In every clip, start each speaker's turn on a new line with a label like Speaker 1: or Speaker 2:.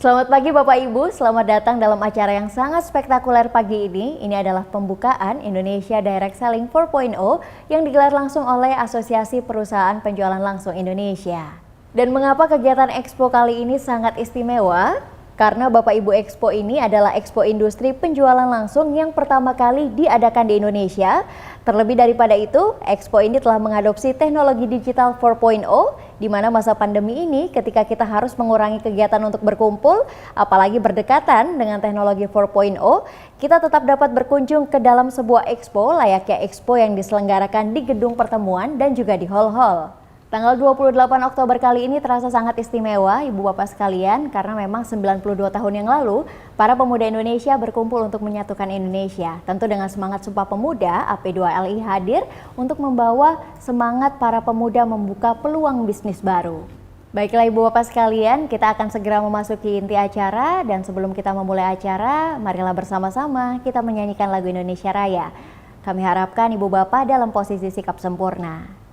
Speaker 1: Selamat pagi Bapak Ibu, selamat datang dalam acara yang sangat spektakuler pagi ini. Ini adalah pembukaan Indonesia Direct Selling 4.0 yang digelar langsung oleh Asosiasi Perusahaan Penjualan Langsung Indonesia. Dan mengapa kegiatan Expo kali ini sangat istimewa? Karena Bapak Ibu Expo ini adalah Expo Industri Penjualan Langsung yang pertama kali diadakan di Indonesia. Terlebih daripada itu, Expo ini telah mengadopsi teknologi digital 4.0 di mana masa pandemi ini ketika kita harus mengurangi kegiatan untuk berkumpul, apalagi berdekatan dengan teknologi 4.0, kita tetap dapat berkunjung ke dalam sebuah expo layaknya expo yang diselenggarakan di gedung pertemuan dan juga di hall-hall. Tanggal 28 Oktober kali ini terasa sangat istimewa, Ibu Bapak sekalian, karena memang 92 tahun yang lalu, para pemuda Indonesia berkumpul untuk menyatukan Indonesia. Tentu dengan semangat Sumpah Pemuda, AP2LI hadir untuk membawa semangat para pemuda membuka peluang bisnis baru. Baiklah Ibu Bapak sekalian, kita akan segera memasuki inti acara, dan sebelum kita memulai acara, marilah bersama-sama kita menyanyikan lagu Indonesia Raya. Kami harapkan Ibu Bapak dalam posisi sikap sempurna.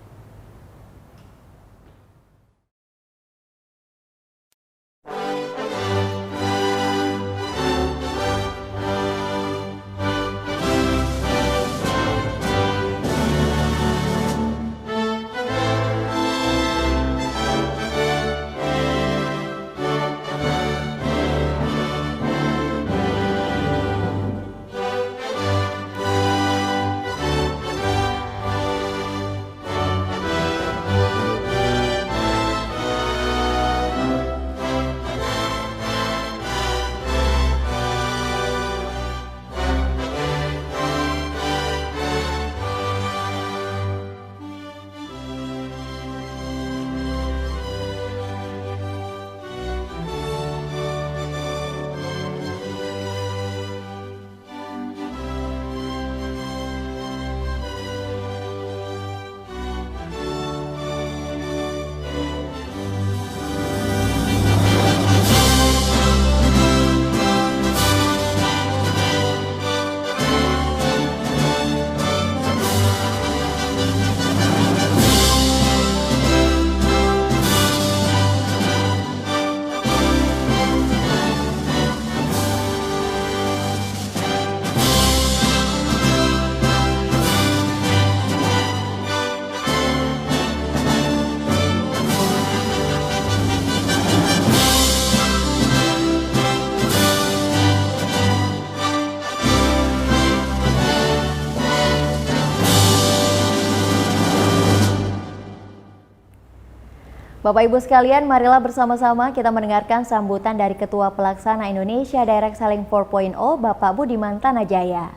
Speaker 1: Bapak Ibu sekalian, marilah bersama-sama kita mendengarkan sambutan dari Ketua Pelaksana Indonesia Direct Selling 4.0, Bapak Budiman Tanajaya.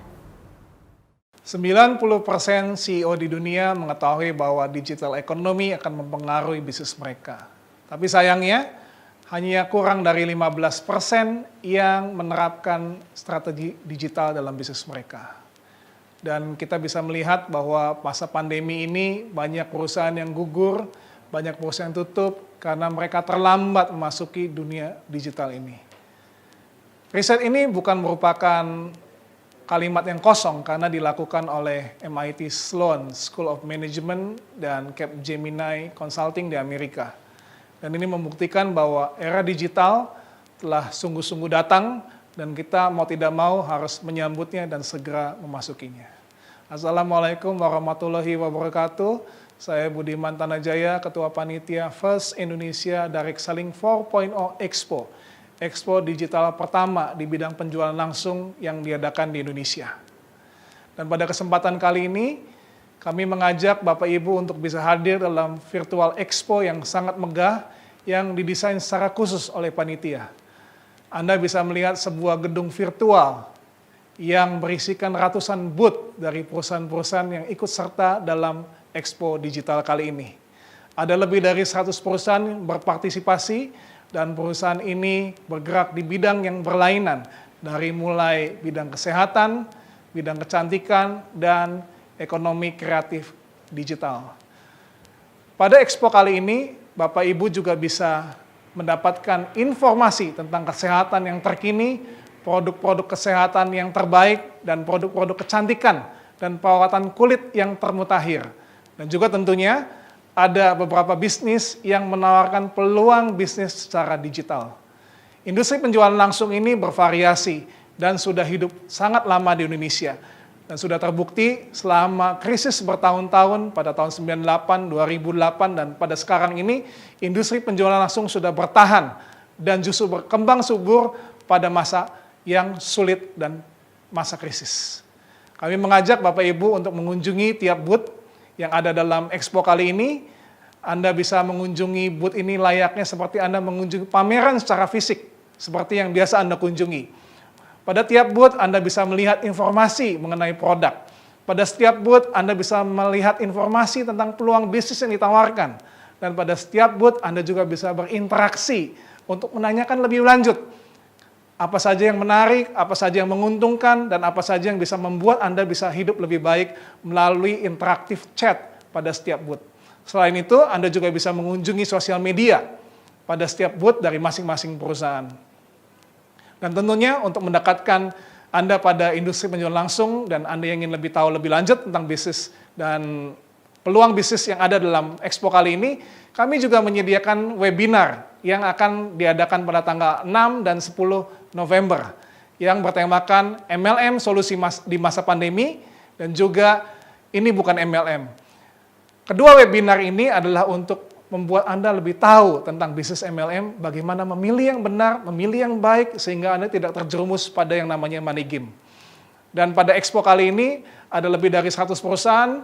Speaker 2: 90% CEO di dunia mengetahui bahwa digital ekonomi akan mempengaruhi bisnis mereka. Tapi sayangnya, hanya kurang dari 15% yang menerapkan strategi digital dalam bisnis mereka. Dan kita bisa melihat bahwa masa pandemi ini banyak perusahaan yang gugur, banyak perusahaan yang tutup karena mereka terlambat memasuki dunia digital ini. Riset ini bukan merupakan kalimat yang kosong karena dilakukan oleh MIT Sloan School of Management dan Capgemini Consulting di Amerika. Dan ini membuktikan bahwa era digital telah sungguh-sungguh datang dan kita mau tidak mau harus menyambutnya dan segera memasukinya. Assalamualaikum warahmatullahi wabarakatuh. Saya Budiman Tanajaya, Ketua Panitia First Indonesia Direct Selling 4.0 Expo. Expo digital pertama di bidang penjualan langsung yang diadakan di Indonesia. Dan pada kesempatan kali ini, kami mengajak Bapak Ibu untuk bisa hadir dalam virtual expo yang sangat megah yang didesain secara khusus oleh panitia. Anda bisa melihat sebuah gedung virtual yang berisikan ratusan booth dari perusahaan-perusahaan yang ikut serta dalam Expo Digital kali ini. Ada lebih dari 100 perusahaan yang berpartisipasi dan perusahaan ini bergerak di bidang yang berlainan dari mulai bidang kesehatan, bidang kecantikan, dan ekonomi kreatif digital. Pada Expo kali ini, Bapak Ibu juga bisa mendapatkan informasi tentang kesehatan yang terkini, produk-produk kesehatan yang terbaik, dan produk-produk kecantikan dan perawatan kulit yang termutakhir. Dan juga tentunya ada beberapa bisnis yang menawarkan peluang bisnis secara digital. Industri penjualan langsung ini bervariasi dan sudah hidup sangat lama di Indonesia. Dan sudah terbukti selama krisis bertahun-tahun pada tahun 98, 2008, dan pada sekarang ini, industri penjualan langsung sudah bertahan dan justru berkembang subur pada masa yang sulit dan masa krisis. Kami mengajak Bapak Ibu untuk mengunjungi tiap booth yang ada dalam Expo kali ini. Anda bisa mengunjungi booth ini layaknya seperti Anda mengunjungi pameran secara fisik, seperti yang biasa Anda kunjungi. Pada tiap booth Anda bisa melihat informasi mengenai produk. Pada setiap booth Anda bisa melihat informasi tentang peluang bisnis yang ditawarkan. Dan pada setiap booth Anda juga bisa berinteraksi untuk menanyakan lebih lanjut. Apa saja yang menarik, apa saja yang menguntungkan, dan apa saja yang bisa membuat Anda bisa hidup lebih baik melalui interaktif chat pada setiap booth. Selain itu, Anda juga bisa mengunjungi sosial media pada setiap booth dari masing-masing perusahaan. Dan tentunya untuk mendekatkan Anda pada industri penjualan langsung dan Anda yang ingin lebih tahu lebih lanjut tentang bisnis dan peluang bisnis yang ada dalam Expo kali ini, kami juga menyediakan webinar yang akan diadakan pada tanggal 6 dan 10 November yang bertemakan MLM solusi di masa pandemi dan juga ini bukan MLM. Kedua webinar ini adalah untuk membuat Anda lebih tahu tentang bisnis MLM, bagaimana memilih yang benar, memilih yang baik, sehingga Anda tidak terjerumus pada yang namanya money game. Dan pada Expo kali ini, ada lebih dari 100 perusahaan,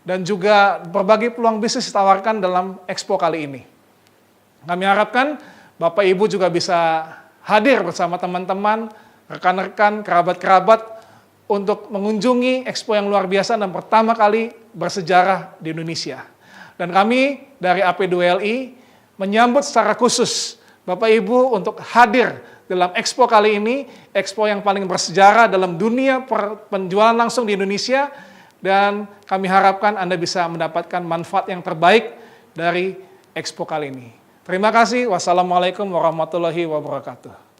Speaker 2: dan juga berbagai peluang bisnis ditawarkan dalam Expo kali ini. Kami harapkan Bapak Ibu juga bisa hadir bersama teman-teman, rekan-rekan, kerabat-kerabat, untuk mengunjungi Expo yang luar biasa dan pertama kali bersejarah di Indonesia. Dan kami dari AP2LI menyambut secara khusus Bapak Ibu untuk hadir dalam Expo kali ini, Expo yang paling bersejarah dalam dunia penjualan langsung di Indonesia, dan kami harapkan Anda bisa mendapatkan manfaat yang terbaik dari Expo kali ini. Terima kasih. Wassalamualaikum warahmatullahi wabarakatuh.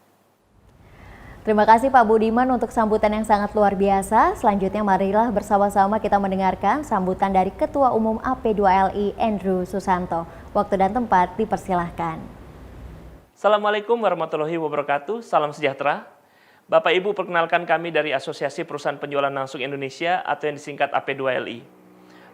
Speaker 1: Terima kasih Pak Budiman untuk sambutan yang sangat luar biasa. Selanjutnya marilah bersama-sama kita mendengarkan sambutan dari Ketua Umum AP2LI Andrew Susanto. Waktu dan tempat dipersilahkan.
Speaker 3: Assalamualaikum warahmatullahi wabarakatuh. Salam sejahtera. Bapak Ibu, perkenalkan kami dari Asosiasi Perusahaan Penjualan Langsung Indonesia atau yang disingkat AP2LI.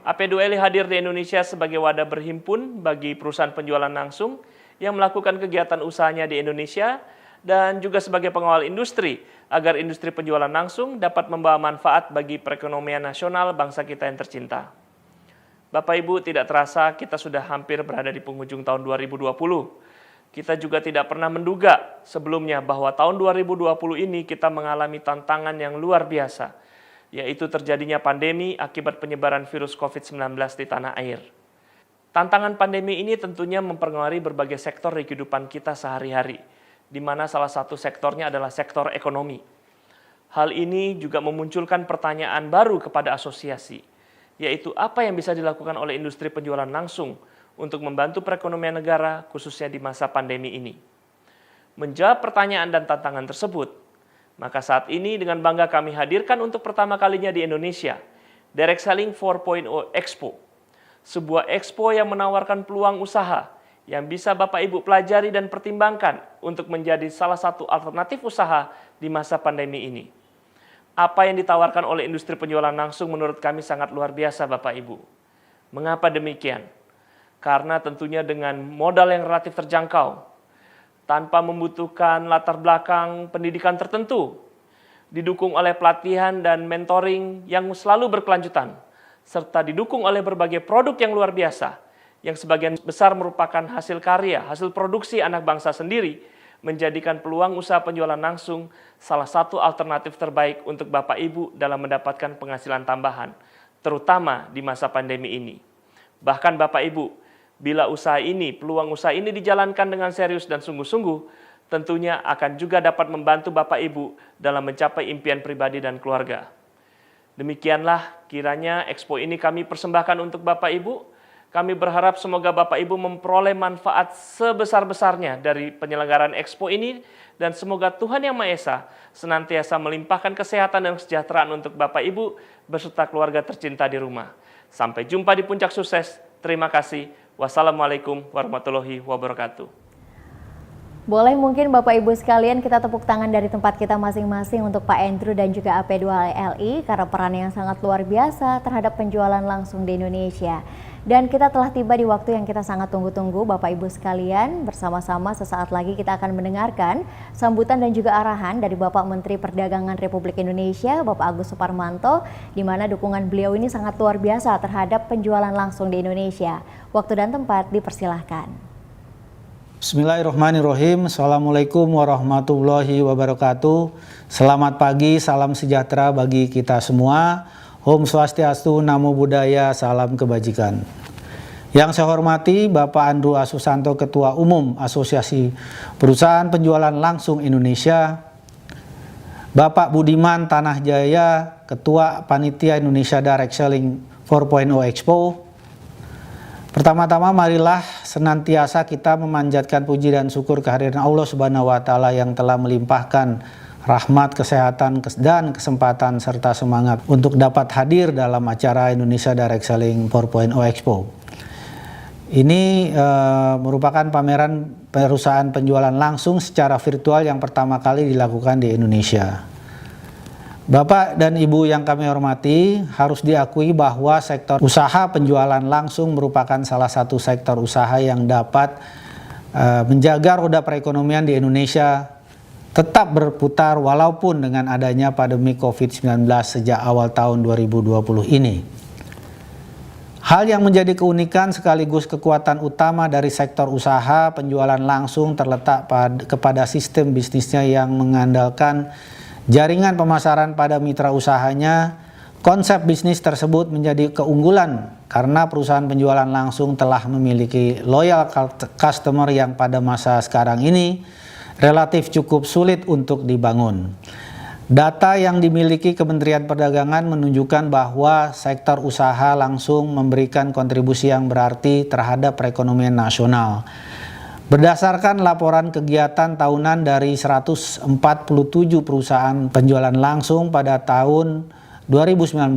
Speaker 3: AP2LI hadir di Indonesia sebagai wadah berhimpun bagi perusahaan penjualan langsung yang melakukan kegiatan usahanya di Indonesia dan juga sebagai pengawal industri agar industri penjualan langsung dapat membawa manfaat bagi perekonomian nasional bangsa kita yang tercinta. Bapak Ibu, tidak terasa kita sudah hampir berada di penghujung tahun 2020. Kita juga tidak pernah menduga sebelumnya bahwa tahun 2020 ini kita mengalami tantangan yang luar biasa, yaitu terjadinya pandemi akibat penyebaran virus COVID-19 di tanah air. Tantangan pandemi ini tentunya mempengaruhi berbagai sektor di kehidupan kita sehari-hari, di mana salah satu sektornya adalah sektor ekonomi. Hal ini juga memunculkan pertanyaan baru kepada asosiasi, yaitu apa yang bisa dilakukan oleh industri penjualan langsung untuk membantu perekonomian negara, khususnya di masa pandemi ini. Menjawab pertanyaan dan tantangan tersebut, maka saat ini dengan bangga kami hadirkan untuk pertama kalinya di Indonesia, Direct Selling 4.0 Expo, sebuah expo yang menawarkan peluang usaha yang bisa Bapak Ibu pelajari dan pertimbangkan untuk menjadi salah satu alternatif usaha di masa pandemi ini. Apa yang ditawarkan oleh industri penjualan langsung menurut kami sangat luar biasa Bapak Ibu. Mengapa demikian? Karena tentunya dengan modal yang relatif terjangkau, tanpa membutuhkan latar belakang pendidikan tertentu, didukung oleh pelatihan dan mentoring yang selalu berkelanjutan, serta didukung oleh berbagai produk yang luar biasa, yang sebagian besar merupakan hasil karya, hasil produksi anak bangsa sendiri, menjadikan peluang usaha penjualan langsung salah satu alternatif terbaik untuk Bapak Ibu dalam mendapatkan penghasilan tambahan, terutama di masa pandemi ini. Bahkan Bapak Ibu, bila peluang usaha ini dijalankan dengan serius dan sungguh-sungguh, tentunya akan juga dapat membantu Bapak Ibu dalam mencapai impian pribadi dan keluarga. Demikianlah kiranya Expo ini kami persembahkan untuk Bapak Ibu. Kami berharap semoga Bapak Ibu memperoleh manfaat sebesar-besarnya dari penyelenggaraan Expo ini, dan semoga Tuhan Yang Maha Esa senantiasa melimpahkan kesehatan dan kesejahteraan untuk Bapak Ibu beserta keluarga tercinta di rumah. Sampai jumpa di puncak sukses. Terima kasih. Wassalamualaikum warahmatullahi wabarakatuh.
Speaker 1: Boleh mungkin Bapak Ibu sekalian kita tepuk tangan dari tempat kita masing-masing untuk Pak Andrew dan juga AP2LI karena peran yang sangat luar biasa terhadap penjualan langsung di Indonesia. Dan kita telah tiba di waktu yang kita sangat tunggu-tunggu Bapak Ibu sekalian. Bersama-sama sesaat lagi kita akan mendengarkan sambutan dan juga arahan dari Bapak Menteri Perdagangan Republik Indonesia, Bapak Agus Suparmanto, di mana dukungan beliau ini sangat luar biasa terhadap penjualan langsung di Indonesia. Waktu dan tempat dipersilahkan.
Speaker 4: Bismillahirrahmanirrahim. Assalamualaikum warahmatullahi wabarakatuh. Selamat pagi, salam sejahtera bagi kita semua. Om Swastiastu, Namo Buddhaya, salam kebajikan. Yang saya hormati Bapak Andrew Asusanto, Ketua Umum Asosiasi Perusahaan Penjualan Langsung Indonesia. Bapak Budiman Tanah Jaya, Ketua Panitia Indonesia Direct Selling 4.0 Expo. Pertama-tama marilah senantiasa kita memanjatkan puji dan syukur kehadiran Allah Subhanahu wa taala yang telah melimpahkan rahmat, kesehatan, dan kesempatan serta semangat untuk dapat hadir dalam acara Indonesia Direct Selling 4.0 Expo. Ini merupakan pameran perusahaan penjualan langsung secara virtual yang pertama kali dilakukan di Indonesia. Bapak dan Ibu yang kami hormati, harus diakui bahwa sektor usaha penjualan langsung merupakan salah satu sektor usaha yang dapat menjaga roda perekonomian di Indonesia tetap berputar walaupun dengan adanya pandemi COVID-19 sejak awal tahun 2020 ini. Hal yang menjadi keunikan sekaligus kekuatan utama dari sektor usaha penjualan langsung terletak kepada sistem bisnisnya yang mengandalkan jaringan pemasaran pada mitra usahanya. Konsep bisnis tersebut menjadi keunggulan karena perusahaan penjualan langsung telah memiliki loyal customer yang pada masa sekarang ini relatif cukup sulit untuk dibangun. Data yang dimiliki Kementerian Perdagangan menunjukkan bahwa sektor usaha langsung memberikan kontribusi yang berarti terhadap perekonomian nasional. Berdasarkan laporan kegiatan tahunan dari 147 perusahaan penjualan langsung pada tahun 2019,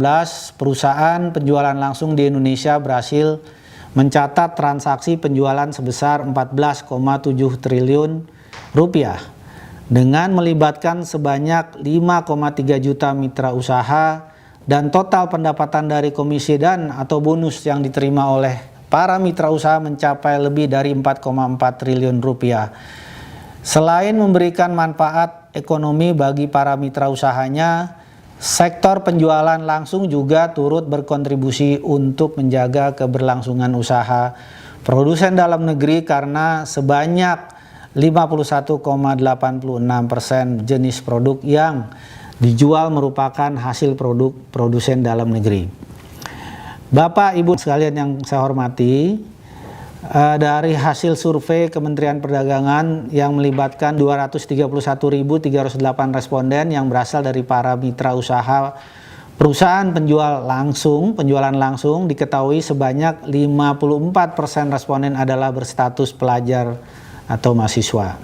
Speaker 4: perusahaan penjualan langsung di Indonesia berhasil mencatat transaksi penjualan sebesar 14,7 triliun rupiah dengan melibatkan sebanyak 5,3 juta mitra usaha dan total pendapatan dari komisi dan atau bonus yang diterima oleh para mitra usaha mencapai lebih dari 4,4 triliun rupiah. Selain memberikan manfaat ekonomi bagi para mitra usahanya, sektor penjualan langsung juga turut berkontribusi untuk menjaga keberlangsungan usaha produsen dalam negeri karena sebanyak 51,86% jenis produk yang dijual merupakan hasil produk produsen dalam negeri. Bapak Ibu sekalian yang saya hormati, dari hasil survei Kementerian Perdagangan yang melibatkan 231.308 responden yang berasal dari para mitra usaha perusahaan penjualan langsung diketahui sebanyak 54% responden adalah berstatus pelajar atau mahasiswa.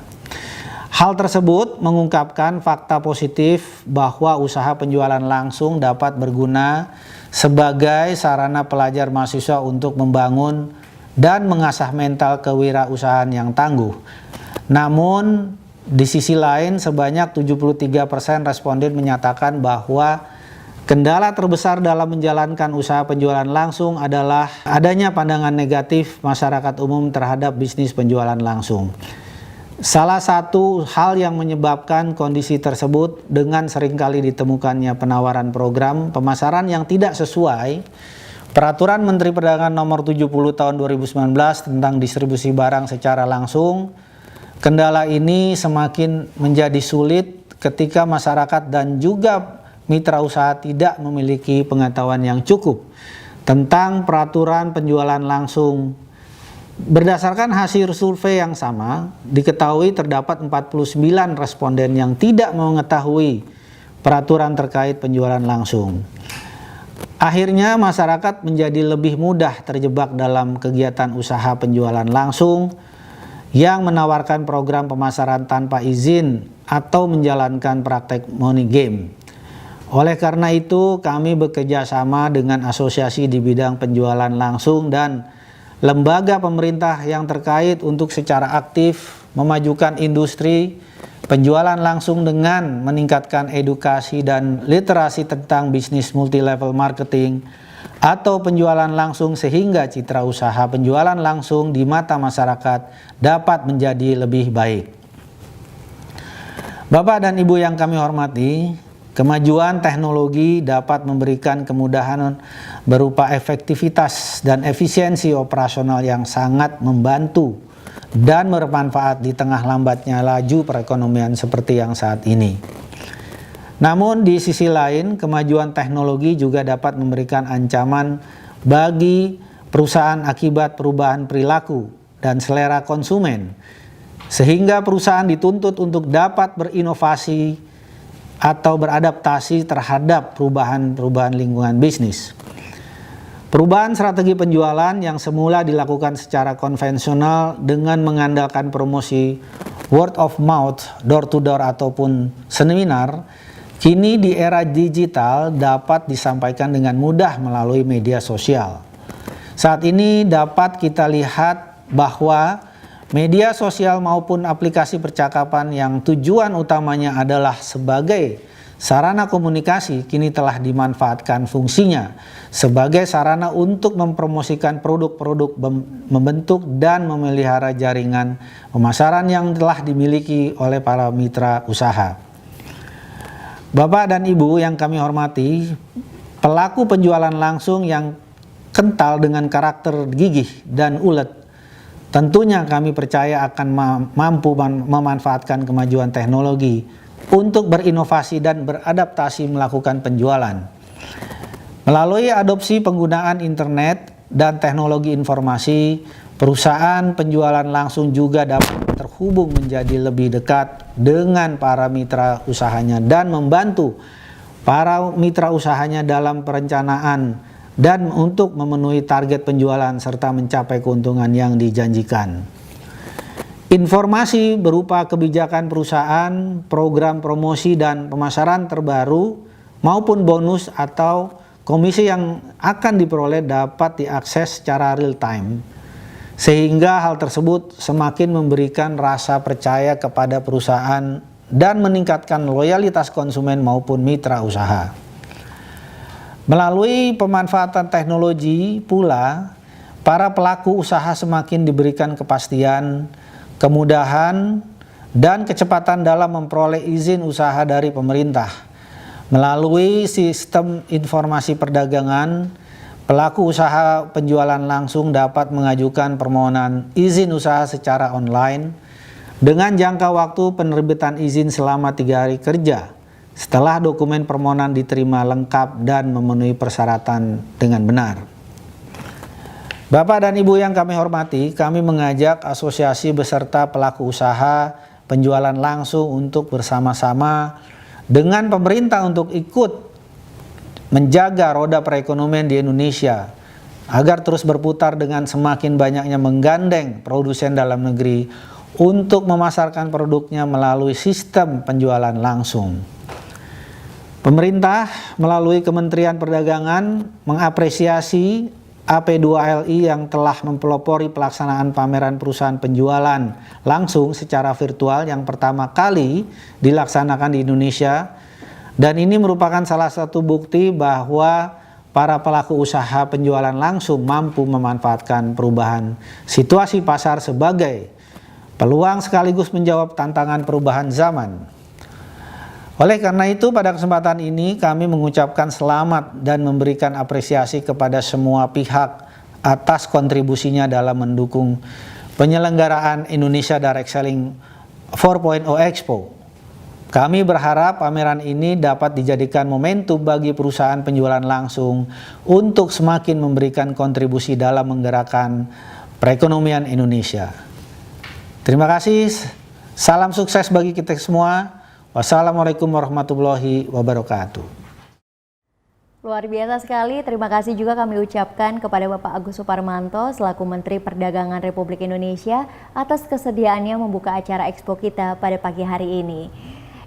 Speaker 4: Hal tersebut mengungkapkan fakta positif bahwa usaha penjualan langsung dapat berguna sebagai sarana pelajar mahasiswa untuk membangun dan mengasah mental kewirausahaan yang tangguh. Namun, di sisi lain sebanyak 73% responden menyatakan bahwa kendala terbesar dalam menjalankan usaha penjualan langsung adalah adanya pandangan negatif masyarakat umum terhadap bisnis penjualan langsung. Salah satu hal yang menyebabkan kondisi tersebut dengan seringkali ditemukannya penawaran program pemasaran yang tidak sesuai Peraturan Menteri Perdagangan Nomor 70 Tahun 2019 tentang distribusi barang secara langsung. Kendala ini semakin menjadi sulit ketika masyarakat dan juga mitra usaha tidak memiliki pengetahuan yang cukup tentang peraturan penjualan langsung. Berdasarkan hasil survei yang sama, diketahui terdapat 49 responden yang tidak mengetahui peraturan terkait penjualan langsung. Akhirnya masyarakat menjadi lebih mudah terjebak dalam kegiatan usaha penjualan langsung yang menawarkan program pemasaran tanpa izin atau menjalankan praktek money game. Oleh karena itu, kami bekerja sama dengan asosiasi di bidang penjualan langsung dan lembaga pemerintah yang terkait untuk secara aktif memajukan industri penjualan langsung dengan meningkatkan edukasi dan literasi tentang bisnis multi-level marketing atau penjualan langsung sehingga citra usaha penjualan langsung di mata masyarakat dapat menjadi lebih baik. Bapak dan Ibu yang kami hormati, kemajuan teknologi dapat memberikan kemudahan berupa efektivitas dan efisiensi operasional yang sangat membantu dan bermanfaat di tengah lambatnya laju perekonomian seperti yang saat ini. Namun di sisi lain, kemajuan teknologi juga dapat memberikan ancaman bagi perusahaan akibat perubahan perilaku dan selera konsumen, sehingga perusahaan dituntut untuk dapat berinovasi atau beradaptasi terhadap perubahan lingkungan bisnis. Perubahan strategi penjualan yang semula dilakukan secara konvensional dengan mengandalkan promosi word of mouth, door to door ataupun seminar, kini di era digital dapat disampaikan dengan mudah melalui media sosial. Saat ini dapat kita lihat bahwa media sosial maupun aplikasi percakapan yang tujuan utamanya adalah sebagai sarana komunikasi kini telah dimanfaatkan fungsinya sebagai sarana untuk mempromosikan produk-produk, membentuk dan memelihara jaringan pemasaran yang telah dimiliki oleh para mitra usaha. Bapak dan Ibu yang kami hormati, pelaku penjualan langsung yang kental dengan karakter gigih dan ulet, tentunya kami percaya akan mampu memanfaatkan kemajuan teknologi untuk berinovasi dan beradaptasi melakukan penjualan. Melalui adopsi penggunaan internet dan teknologi informasi, perusahaan penjualan langsung juga dapat terhubung menjadi lebih dekat dengan para mitra usahanya dan membantu para mitra usahanya dalam perencanaan dan untuk memenuhi target penjualan serta mencapai keuntungan yang dijanjikan. Informasi berupa kebijakan perusahaan, program promosi dan pemasaran terbaru maupun bonus atau komisi yang akan diperoleh dapat diakses secara real time, sehingga hal tersebut semakin memberikan rasa percaya kepada perusahaan dan meningkatkan loyalitas konsumen maupun mitra usaha. Melalui pemanfaatan teknologi pula, para pelaku usaha semakin diberikan kepastian, kemudahan, dan kecepatan dalam memperoleh izin usaha dari pemerintah. Melalui sistem informasi perdagangan, pelaku usaha penjualan langsung dapat mengajukan permohonan izin usaha secara online dengan jangka waktu penerbitan izin selama 3 hari kerja setelah dokumen permohonan diterima lengkap dan memenuhi persyaratan dengan benar. Bapak dan Ibu yang kami hormati, kami mengajak asosiasi beserta pelaku usaha penjualan langsung untuk bersama-sama dengan pemerintah untuk ikut menjaga roda perekonomian di Indonesia agar terus berputar dengan semakin banyaknya menggandeng produsen dalam negeri untuk memasarkan produknya melalui sistem penjualan langsung. Pemerintah melalui Kementerian Perdagangan mengapresiasi AP2LI yang telah mempelopori pelaksanaan pameran perusahaan penjualan langsung secara virtual yang pertama kali dilaksanakan di Indonesia, dan ini merupakan salah satu bukti bahwa para pelaku usaha penjualan langsung mampu memanfaatkan perubahan situasi pasar sebagai peluang sekaligus menjawab tantangan perubahan zaman. Oleh karena itu, pada kesempatan ini kami mengucapkan selamat dan memberikan apresiasi kepada semua pihak atas kontribusinya dalam mendukung penyelenggaraan Indonesia Direct Selling 4.0 Expo. Kami berharap pameran ini dapat dijadikan momentum bagi perusahaan penjualan langsung untuk semakin memberikan kontribusi dalam menggerakkan perekonomian Indonesia. Terima kasih, salam sukses bagi kita semua. Wassalamualaikum warahmatullahi wabarakatuh.
Speaker 1: Luar biasa sekali, terima kasih juga kami ucapkan kepada Bapak Agus Suparmanto selaku Menteri Perdagangan Republik Indonesia atas kesediaannya membuka acara Expo kita pada pagi hari ini.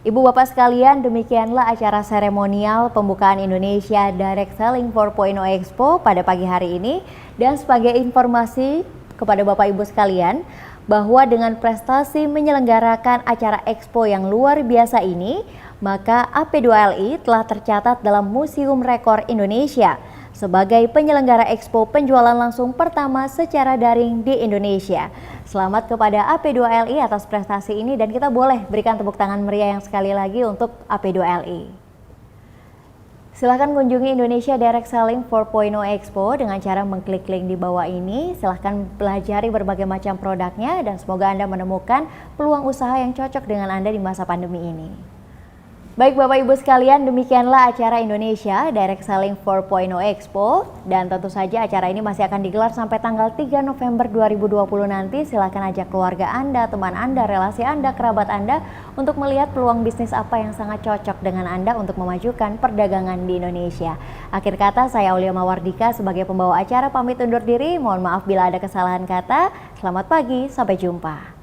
Speaker 1: Ibu Bapak sekalian, demikianlah acara seremonial pembukaan Indonesia Direct Selling 4.0 Expo pada pagi hari ini. Dan sebagai informasi kepada Bapak Ibu sekalian, bahwa dengan prestasi menyelenggarakan acara Expo yang luar biasa ini, maka AP2LI telah tercatat dalam Museum Rekor Indonesia sebagai penyelenggara Expo penjualan langsung pertama secara daring di Indonesia. Selamat kepada AP2LI atas prestasi ini dan kita boleh berikan tepuk tangan meriah yang sekali lagi untuk AP2LI. Silahkan kunjungi Indonesia Direct Selling 4.0 Expo dengan cara mengklik link di bawah ini. Silahkan pelajari berbagai macam produknya dan semoga Anda menemukan peluang usaha yang cocok dengan Anda di masa pandemi ini. Baik Bapak Ibu sekalian, demikianlah acara Indonesia Direct Selling 4.0 Expo dan tentu saja acara ini masih akan digelar sampai tanggal 3 November 2020 nanti. Silakan ajak keluarga Anda, teman Anda, relasi Anda, kerabat Anda untuk melihat peluang bisnis apa yang sangat cocok dengan Anda untuk memajukan perdagangan di Indonesia. Akhir kata, saya Aulia Mawardika sebagai pembawa acara pamit undur diri. Mohon maaf bila ada kesalahan kata. Selamat pagi, sampai jumpa.